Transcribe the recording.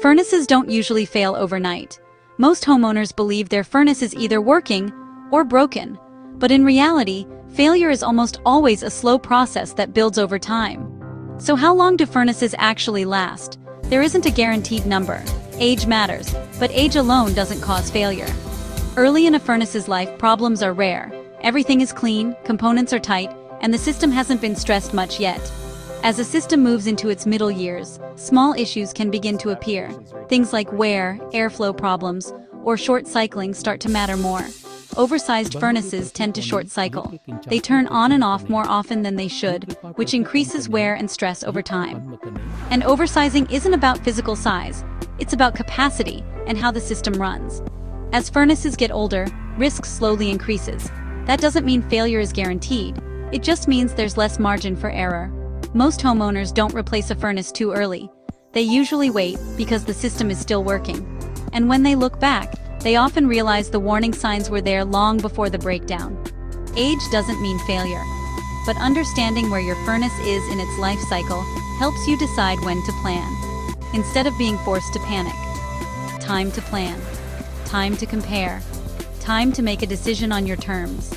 Furnaces don't usually fail overnight. Most homeowners believe their furnace is either working or broken, but in reality, failure is almost always a slow process that builds over time. So how long do furnaces actually last? There isn't a guaranteed number. Age matters, but age alone doesn't cause failure. Early in a furnace's life, problems are rare. Everything is clean, components are tight, and the system hasn't been stressed much yet. As a system moves into its middle years, small issues can begin to appear. Things like wear, airflow problems, or short cycling start to matter more. Oversized furnaces tend to short cycle. They turn on and off more often than they should, which increases wear and stress over time. And oversizing isn't about physical size, it's about capacity and how the system runs. As furnaces get older, risk slowly increases. That doesn't mean failure is guaranteed, it just means there's less margin for error. Most homeowners don't replace a furnace too early. They usually wait because the system is still working. And when they look back, they often realize the warning signs were there long before the breakdown. Age doesn't mean failure, but understanding where your furnace is in its life cycle helps you decide when to plan, instead of being forced to panic. Time to plan. Time to compare. Time to make a decision on your terms.